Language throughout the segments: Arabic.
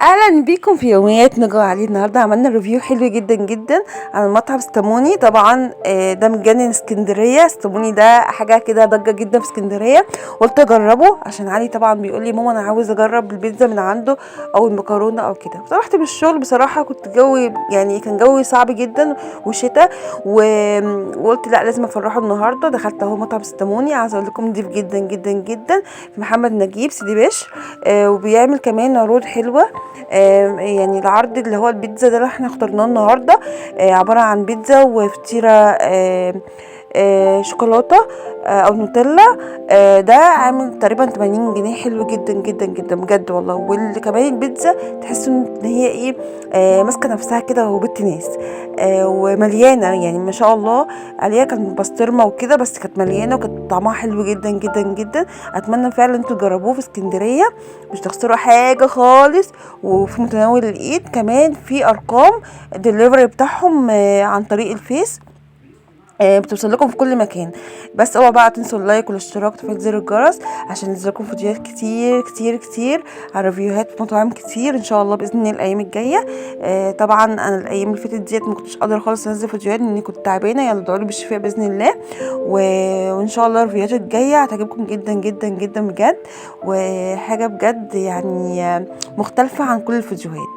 اهلا بيكم في يوميات نجوى علي. النهارده عملنا ريفيو حلو جدا جدا عن مطعم ستاموني. طبعا ده متجنن اسكندريه. ستاموني ده حاجه كده ضجه جدا في اسكندريه، قلت اجربه عشان علي طبعا بيقول لي ماما انا عاوز اجرب البيتزا من عنده او المكرونه او كده. فرحت بالشغل بصراحه، كنت جوي يعني كان جوي صعب جدا وشتاء، وقلت لا لازم افرحه النهارده. دخلت اهو مطعم ستاموني، عايزه اقول لكم نضيف جدا جدا جدا، في محمد نجيب سيدي بشر. وبيعمل كمان عروض حلوه. يعني العرض اللي هو البيتزا ده اللي احنا اخترناه النهارده عباره عن بيتزا وفطيره شوكولاته او نوتيلا. ده عامل تقريبا 80 جنيه. حلو جدا جدا جدا بجد والله. واللي كمان البيتزا تحس ان هي ايه، ماسكه نفسها كده وبنت ناس، ومليانه يعني ما شاء الله عليها. كانت بسطرمه وكده بس كانت مليانه وكانت طعمها حلو جدا جدا جدا. اتمنى فعلا انتوا تجربوه في اسكندريه، مش تخسروا حاجه خالص، وفي متناول الايد. كمان في ارقام الدليفري بتاعهم عن طريق الفيس، بتوصل لكم في كل مكان. بس اوعوا بقى تنسوا اللايك والاشتراك وتفعيل زر الجرس عشان ينزلكم فيديوهات كتير كتير كتير على ريفيوهات في مطاعم كتير ان شاء الله باذن الله الايام الجايه. طبعا انا الايام اللي فاتت ديت ما كنتش قادره خالص انزل فيديوهات لاني كنت تعبانه. يلا ادعوا لي بالشفاء باذن الله. وان شاء الله الفيديوهات الجايه هتعجبكم جدا جدا جدا بجد، وحاجه بجد يعني مختلفه عن كل الفيديوهات.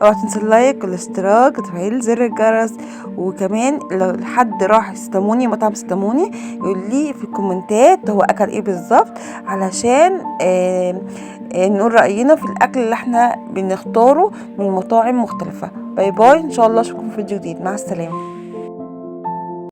اوعى تنسوا اللايك والاشتراك وتفعيل زر الجرس. وكمان لو حد راح ستاموني مطعم ستاموني يقول لي في الكومنتات هو اكل ايه بالظبط، علشان نقول راينا في الاكل اللي احنا بنختاره من مطاعم مختلفه. باي باي، ان شاء الله اشوفكم في فيديو جديد. مع السلامه.